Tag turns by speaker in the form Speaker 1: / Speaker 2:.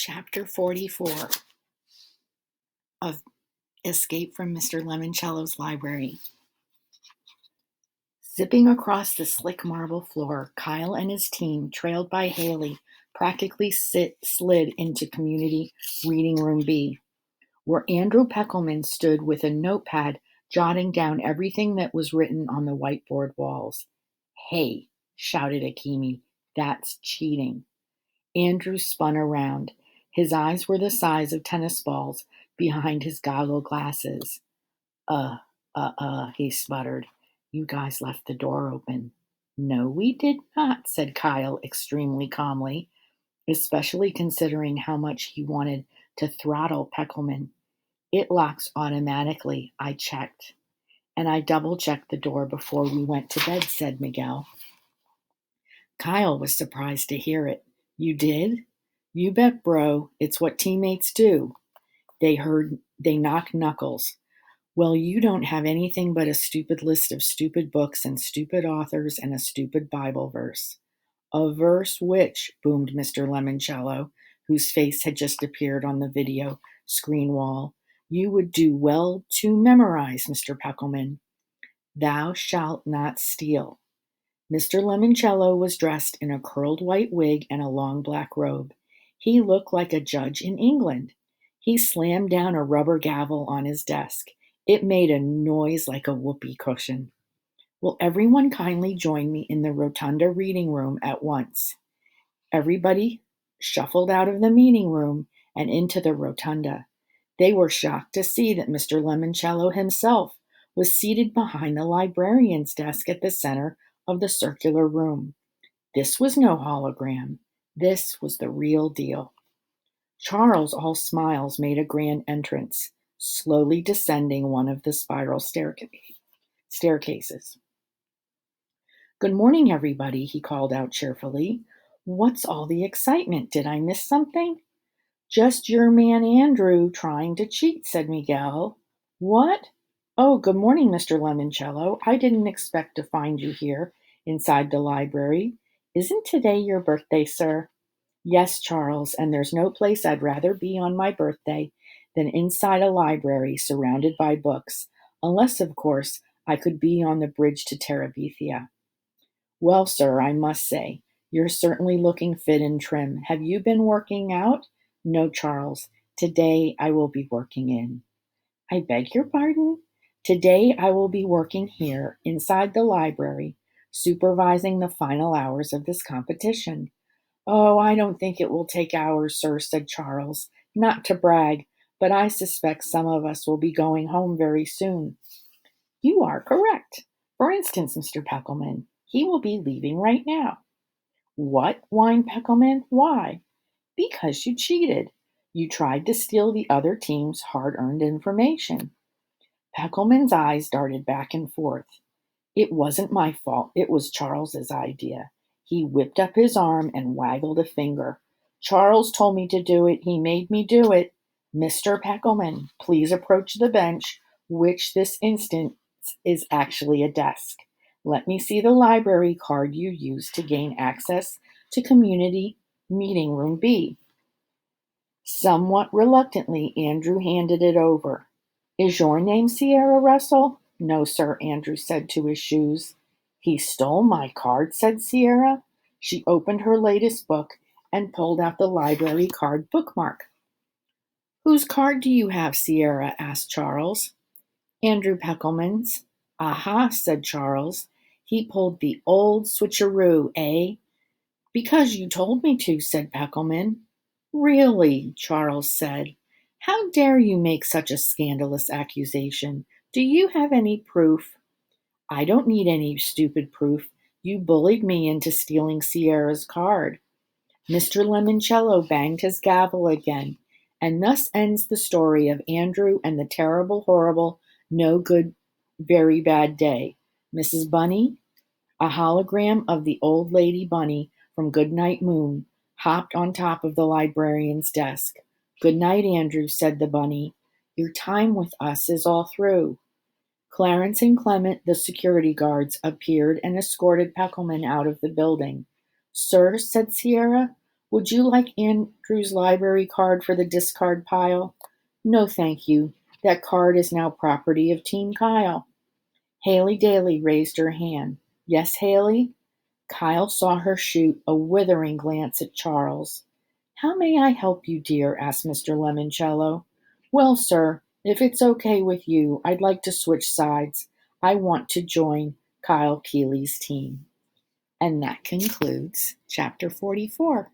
Speaker 1: Chapter 44 of Escape from Mr. Lemoncello's Library. Zipping across the slick marble floor, Kyle and his team, trailed by Haley, practically slid into Community Reading Room B, where Andrew Peckelman stood with a notepad jotting down everything that was written on the whiteboard walls. "Hey," shouted Akemi, "that's cheating." Andrew spun around. His eyes were the size of tennis balls behind his goggle glasses. He sputtered. "You guys left the door open." "No, we did not," said Kyle extremely calmly, especially considering how much he wanted to throttle Peckelman. "It locks automatically. I checked. And I double-checked the door before we went to bed," said Miguel. Kyle was surprised to hear it. "You did?" "You bet, bro. It's what teammates do." They knocked knuckles. "Well, you don't have anything but a stupid list of stupid books and stupid authors and a stupid Bible verse." "A verse which?" boomed Mr. Lemoncello, whose face had just appeared on the video screen wall. "You would do well to memorize, Mr. Peckelman." "Thou shalt not steal." Mr. Lemoncello was dressed in a curled white wig and a long black robe. He looked like a judge in England. He slammed down a rubber gavel on his desk. It made a noise like a whoopee cushion. "Will everyone kindly join me in the Rotunda reading room at once?" Everybody shuffled out of the meeting room and into the Rotunda. They were shocked to see that Mr. Lemoncello himself was seated behind the librarian's desk at the center of the circular room. This was no hologram. This was the real deal. Charles, all smiles, made a grand entrance, slowly descending one of the spiral staircases. "Good morning, everybody," he called out cheerfully. "What's all the excitement? Did I miss something?" "Just your man Andrew trying to cheat," said Miguel. "What? Oh, good morning, Mr. Lemoncello. I didn't expect to find you here inside the library. Isn't today your birthday, sir?" "Yes, Charles, and there's no place I'd rather be on my birthday than inside a library surrounded by books, unless, of course, I could be on the bridge to Terabithia." "Well, sir, I must say, you're certainly looking fit and trim. Have you been working out?" "No, Charles. Today I will be working in." "I beg your pardon?" "Today I will be working here, inside the library, supervising the final hours of this competition." "Oh, I don't think it will take hours, sir," said Charles. "Not to brag, but I suspect some of us will be going home very soon." "You are correct. For instance, Mr. Peckelman. He will be leaving right now." "What?" whined Peckelman. "Why?" "Because you cheated. You tried to steal the other team's hard-earned information." Peckelman's eyes darted back and forth. "It wasn't my fault. It was Charles's idea." He whipped up his arm and waggled a finger. "Charles told me to do it. He made me do it. Mr. Peckelman, please approach the bench, which this instant is actually a desk. Let me see the library card you used to gain access to Community Meeting Room B." Somewhat reluctantly, Andrew handed it over. "Is your name Sierra Russell?" "No, sir," Andrew said to his shoes. "He stole my card," said Sierra. She opened her latest book and pulled out the library card bookmark. "Whose card do you have, Sierra?" asked Charles. "Andrew Peckelman's." "Aha," said Charles. "He pulled the old switcheroo, eh?" "Because you told me to," said Peckelman. "Really?" Charles said. "How dare you make such a scandalous accusation? Do you have any proof?" "I don't need any stupid proof. You bullied me into stealing Sierra's card." Mr. Lemoncello banged his gavel again, and thus ends the story of Andrew and the terrible, horrible, no good, very bad day. Mrs. Bunny, a hologram of the old lady bunny from Goodnight Moon, hopped on top of the librarian's desk. "Good night, Andrew," said the bunny. "Your time with us is all through." Clarence and Clement, the security guards, appeared and escorted Peckelman out of the building. "Sir," said Sierra, Would you like Andrew's library card for the discard pile? No, thank you. That card is now property of Team Kyle. Haley Daly raised her hand. Yes, Haley? Kyle saw her shoot a withering glance at Charles. How may I help you, dear? Asked Mr. Lemoncello. Well, sir, if it's okay with you, I'd like to switch sides. I want to join Kyle Keeley's team. And that concludes chapter 44.